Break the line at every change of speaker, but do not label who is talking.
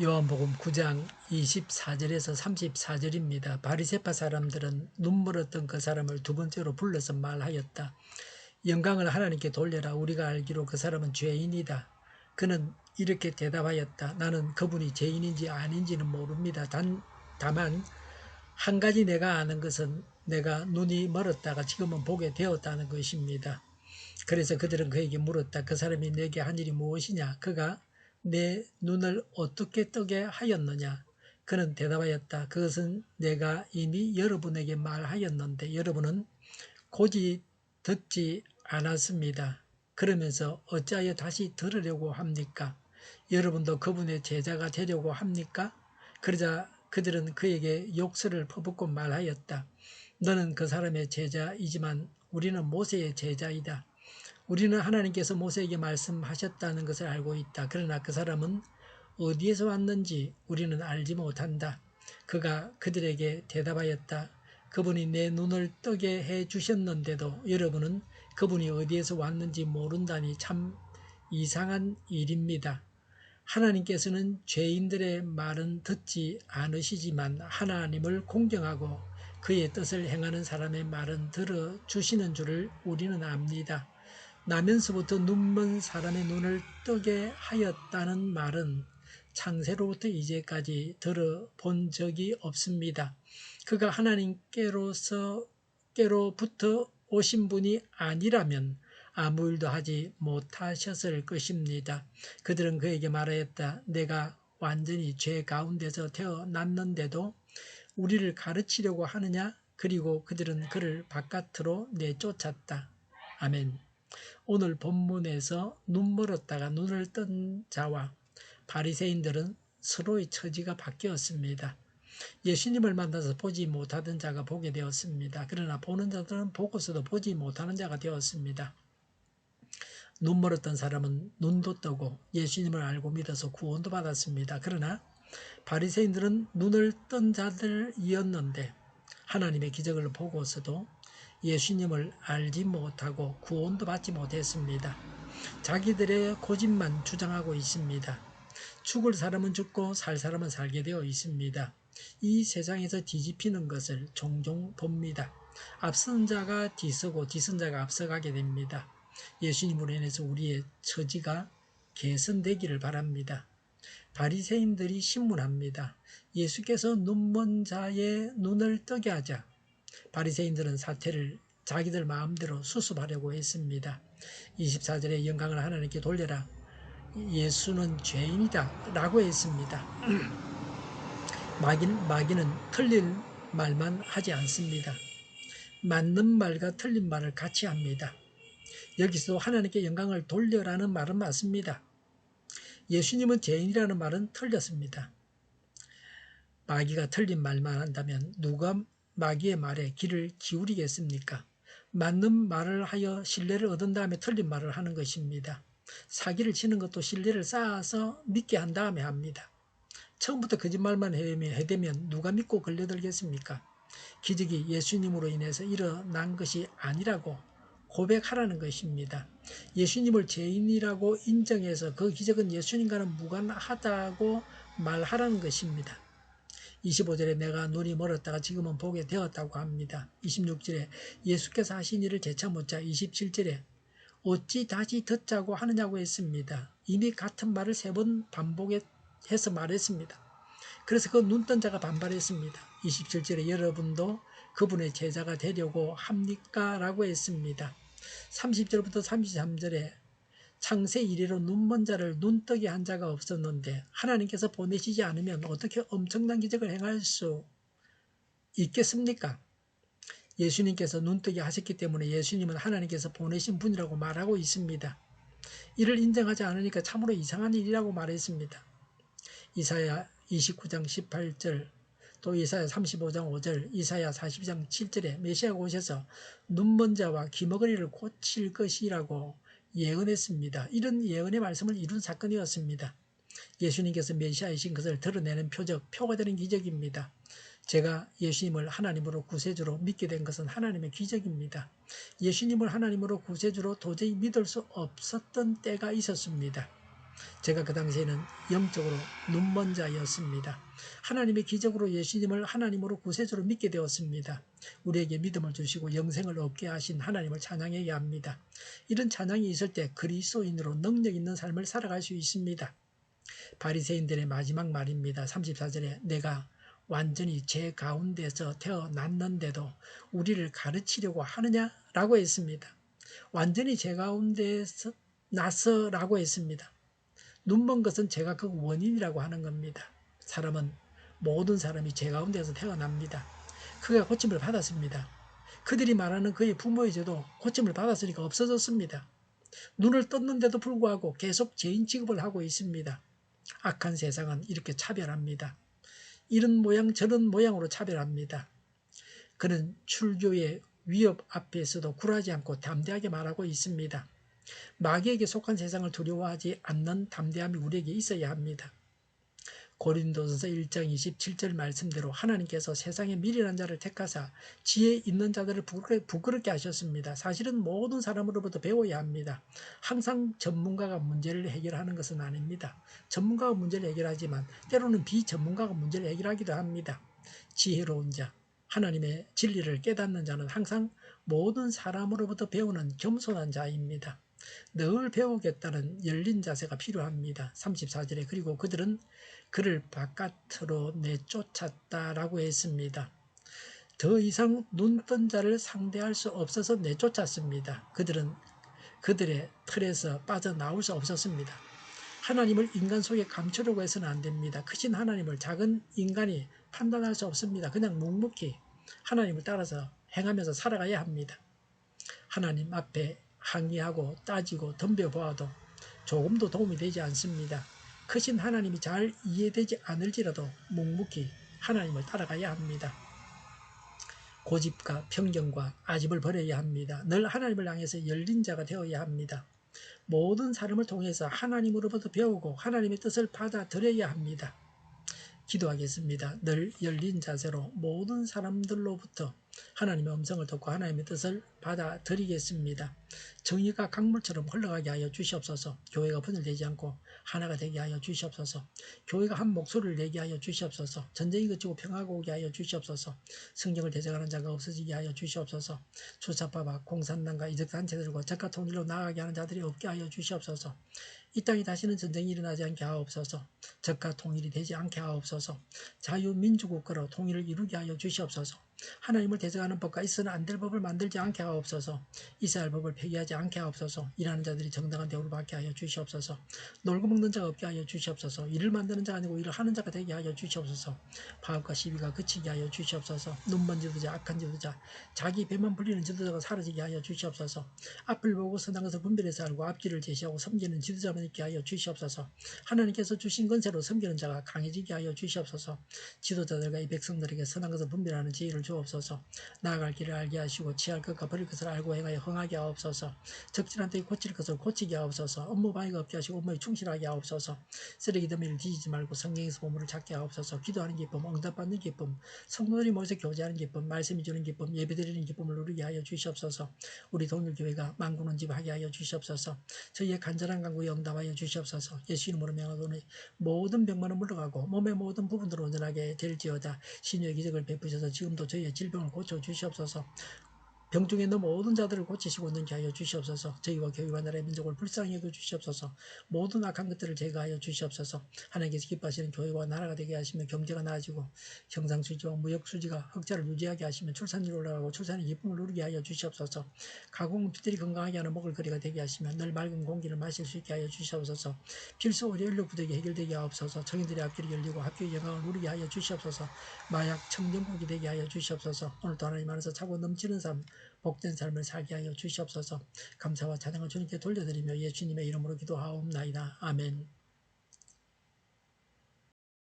요한복음 9장 24절에서 34절입니다. 바리새파 사람들은 눈물었던 그 사람을 두 번째로 불러서 말하였다. 영광을 하나님께 돌려라. 우리가 알기로 그 사람은 죄인이다. 그는 이렇게 대답하였다. 나는 그분이 죄인인지 아닌지는 모릅니다. 다만 한 가지 내가 아는 것은 내가 눈이 멀었다가 지금은 보게 되었다는 것입니다. 그래서 그들은 그에게 물었다. 그 사람이 내게 한 일이 무엇이냐? 그가 내 눈을 어떻게 뜨게 하였느냐? 그는 대답하였다. 그것은 내가 이미 여러분에게 말하였는데 여러분은 곧이 듣지 않았습니다. 그러면서 어찌하여 다시 들으려고 합니까? 여러분도 그분의 제자가 되려고 합니까? 그러자 그들은 그에게 욕설을 퍼붓고 말하였다. 너는 그 사람의 제자이지만 우리는 모세의 제자이다. 우리는 하나님께서 모세에게 말씀하셨다는 것을 알고 있다. 그러나 그 사람은 어디에서 왔는지 우리는 알지 못한다. 그가 그들에게 대답하였다. 그분이 내 눈을 뜨게 해 주셨는데도 여러분은 그분이 어디에서 왔는지 모른다니 참 이상한 일입니다. 하나님께서는 죄인들의 말은 듣지 않으시지만 하나님을 공경하고 그의 뜻을 행하는 사람의 말은 들어주시는 줄을 우리는 압니다. 나면서부터 눈먼 사람의 눈을 뜨게 하였다는 말은 창세로부터 이제까지 들어본 적이 없습니다. 그가 하나님께로부터 오신 분이 아니라면 아무 일도 하지 못하셨을 것입니다. 그들은 그에게 말하였다. 내가 완전히 죄 가운데서 태어났는데도 우리를 가르치려고 하느냐? 그리고 그들은 그를 바깥으로 내쫓았다. 아멘. 오늘 본문에서 눈 멀었다가 눈을 뜬 자와 바리새인들은 서로의 처지가 바뀌었습니다. 예수님을 만나서 보지 못하던 자가 보게 되었습니다. 그러나 보는 자들은 보고서도 보지 못하는 자가 되었습니다. 눈 멀었던 사람은 눈도 뜨고 예수님을 알고 믿어서 구원도 받았습니다. 그러나 바리새인들은 눈을 뜬 자들이었는데 하나님의 기적을 보고서도 예수님을 알지 못하고 구원도 받지 못했습니다. 자기들의 고집만 주장하고 있습니다. 죽을 사람은 죽고 살 사람은 살게 되어 있습니다. 이 세상에서 뒤집히는 것을 종종 봅니다. 앞선 자가 뒤서고 뒤선 자가 앞서가게 됩니다. 예수님으로 인해서 우리의 처지가 개선되기를 바랍니다. 바리새인들이 신문합니다. 예수께서 눈먼 자의 눈을 뜨게 하자. 바리새인들은 사태를 자기들 마음대로 수습하려고 했습니다. 24절에 영광을 하나님께 돌려라. 예수는 죄인이다 라고 했습니다. 마귀는 틀린 말만 하지 않습니다. 맞는 말과 틀린 말을 같이 합니다. 여기서 하나님께 영광을 돌려라는 말은 맞습니다. 예수님은 죄인이라는 말은 틀렸습니다. 마귀가 틀린 말만 한다면 누가 마귀의 말에 귀를 기울이겠습니까? 맞는 말을 하여 신뢰를 얻은 다음에 틀린 말을 하는 것입니다. 사기를 치는 것도 신뢰를 쌓아서 믿게 한 다음에 합니다. 처음부터 거짓말만 해대면 누가 믿고 걸려들겠습니까? 기적이 예수님으로 인해서 일어난 것이 아니라고 고백하라는 것입니다. 예수님을 죄인이라고 인정해서 그 기적은 예수님과는 무관하다고 말하라는 것입니다. 25절에 내가 눈이 멀었다가 지금은 보게 되었다고 합니다. 26절에 예수께서 하신 일을 재차 묻자. 27절에 어찌 다시 듣자고 하느냐고 했습니다. 이미 같은 말을 3번 반복해서 말했습니다. 그래서 그 눈뜬 자가 반발했습니다. 27절에 여러분도 그분의 제자가 되려고 합니까? 라고 했습니다. 30절부터 33절에 창세 이래로 눈먼 자를 눈뜨게 한 자가 없었는데 하나님께서 보내시지 않으면 어떻게 엄청난 기적을 행할 수 있겠습니까? 예수님께서 눈뜨게 하셨기 때문에 예수님은 하나님께서 보내신 분이라고 말하고 있습니다. 이를 인정하지 않으니까 참으로 이상한 일이라고 말했습니다. 이사야 29장 18절, 또 이사야 35장 5절, 이사야 42장 7절에 메시아가 오셔서 눈먼 자와 귀머거리를 고칠 것이라고 예언했습니다. 이런 예언의 말씀을 이룬 사건이었습니다. 예수님께서 메시아이신 것을 드러내는 표가 되는 기적입니다. 제가 예수님을 하나님으로 구세주로 믿게 된 것은 하나님의 기적입니다. 예수님을 하나님으로 구세주로 도저히 믿을 수 없었던 때가 있었습니다. 제가 그 당시에는 영적으로 눈먼 자였습니다. 하나님의 기적으로 예수님을 하나님으로 구세주로 믿게 되었습니다. 우리에게 믿음을 주시고 영생을 얻게 하신 하나님을 찬양해야 합니다. 이런 찬양이 있을 때 그리스도인으로 능력 있는 삶을 살아갈 수 있습니다. 바리새인들의 마지막 말입니다. 34절에 내가 완전히 제 가운데서 태어났는데도 우리를 가르치려고 하느냐라고 했습니다. 완전히 제 가운데서 나서라고 했습니다. 눈먼 것은 제가 그 원인이라고 하는 겁니다. 모든 사람이 제 가운데서 태어납니다. 그가 고침을 받았습니다. 그들이 말하는 그의 부모의 죄도 고침을 받았으니까 없어졌습니다. 눈을 떴는데도 불구하고 계속 죄인 취급을 하고 있습니다. 악한 세상은 이렇게 차별합니다. 이런 모양 저런 모양으로 차별합니다. 그는 출교의 위협 앞에서도 굴하지 않고 담대하게 말하고 있습니다. 마귀에게 속한 세상을 두려워하지 않는 담대함이 우리에게 있어야 합니다. 고린도전서 1장 27절 말씀대로 하나님께서 세상에 미련한 자를 택하사 지혜 있는 자들을 부끄럽게 하셨습니다. 사실은 모든 사람으로부터 배워야 합니다. 항상 전문가가 문제를 해결하는 것은 아닙니다. 전문가가 문제를 해결하지만 때로는 비전문가가 문제를 해결하기도 합니다. 지혜로운 자, 하나님의 진리를 깨닫는 자는 항상 모든 사람으로부터 배우는 겸손한 자입니다. 늘 배우겠다는 열린 자세가 필요합니다. 34절에 그리고 그들은 그를 바깥으로 내쫓았다라고 했습니다. 더 이상 눈뜬 자를 상대할 수 없어서 내쫓았습니다. 그들은 그들의 틀에서 빠져나올 수 없었습니다. 하나님을 인간 속에 감추려고 해서는 안 됩니다. 크신 하나님을 작은 인간이 판단할 수 없습니다. 그냥 묵묵히 하나님을 따라서 행하면서 살아가야 합니다. 하나님 앞에 항의하고 따지고 덤벼보아도 조금도 도움이 되지 않습니다. 크신 하나님이 잘 이해되지 않을지라도 묵묵히 하나님을 따라가야 합니다. 고집과 편견과 아집을 버려야 합니다. 늘 하나님을 향해서 열린 자가 되어야 합니다. 모든 사람을 통해서 하나님으로부터 배우고 하나님의 뜻을 받아들여야 합니다. 기도하겠습니다. 늘 열린 자세로 모든 사람들로부터 하나님의 음성을 듣고 하나님의 뜻을 받아들이겠습니다. 정의가 강물처럼 흘러가게 하여 주시옵소서. 교회가 분열되지 않고 하나가 되게 하여 주시옵소서. 교회가 한 목소리를 내게 하여 주시옵소서. 전쟁이 그치고 평화가 오게 하여 주시옵소서. 성경을 대적하는 자가 없어지게 하여 주시옵소서. 주사파와 공산당과 이적단체들과 적과 통일로 나아가게 하는 자들이 없게 하여 주시옵소서. 이 땅에 다시는 전쟁이 일어나지 않게 하옵소서. 적과 통일이 되지 않게 하옵소서. 자유민주국가로 통일을 이루게 하여 주시옵소서. 하나님을 대적하는 법과 있어는 안 될 법을 만들지 않게 하옵소서. 이스라엘 법을 폐기하지 않게 하옵소서. 일하는 자들이 정당한 대우를 받게 하여 주시옵소서. 놀고 먹는 자가 없게 하여 주시옵소서. 일을 만드는 자가 아니고 일을 하는 자가 되게 하여 주시옵소서. 파업과 시비가 그치게 하여 주시옵소서. 눈먼 지도자, 악한 지도자, 자기 배만 불리는 지도자가 사라지게 하여 주시옵소서. 앞을 보고 선한 것을 분별해서 알고 앞길을 제시하고 섬기는 지도자만 있게 하여 주시옵소서. 하나님께서 주신 권세로 섬기는 자가 강해지게 하여 주시옵소서. 지도자들과 이 백성들에게 선한 것을 분별하는 지혜를 주옵소서. 나아갈 길을 알게 하시고 취할 것과 버릴 것을 알고 행하여 흥하게 하옵소서. 적절한 때에 고칠 것을 고치게 하옵소서. 업무 방해가 없게 하시고 업무에 충실하게 하옵소서. 쓰레기 더미를 뒤지지 말고 성경에서 보물을 찾게 하옵소서. 기도하는 기쁨, 응답받는 기쁨, 성도들이 모여서 교제하는 기쁨, 말씀이 주는 기쁨, 예배드리는 기쁨을 누리게 하여 주시옵소서. 우리 동일교회가 만군은 집하게 하여 주시옵소서. 저희의 간절한 간구에 응답하여 주시옵소서. 예수 이름으로 명하노니 모든 병만은 물러가고 몸의 모든 부분들을 온전하게 될지어다. 신유의 기적을 베푸셔서 지금도 저희의 질병을 고쳐 주시옵소서. 병중에 있는 모든 자들을 고치시고 있는게 하여 주시옵소서. 저희와 교회와 나라의 민족을 불쌍히 여겨 주시옵소서. 모든 악한 것들을 제거하여 주시옵소서. 하나님께서 기뻐하시는 교회와 나라가 되게 하시면 경제가 나아지고 경상수지와 무역수지가 흑자를 유지하게 하시면 출산율이 올라가고 출산의 기쁨을 누리게 하여 주시옵소서. 가공업체들이 건강하게 하는 먹을거리가 되게 하시면 늘 맑은 공기를 마실 수 있게 하여 주시옵소서. 필수 의료 인력 부족이 해결되게 하옵소서. 청인들의 앞길이 열리고 학교의 영광을 누리게 하여 주시옵소서. 마약 청정국이 되게 하여 주시옵소서. 오늘도 하나님 안에서 차고 넘치는 삶, 복된 삶을 살게 하여 주시옵소서. 감사와 찬양을 주님께 돌려드리며 예수님의 이름으로 기도하옵나이다. 아멘.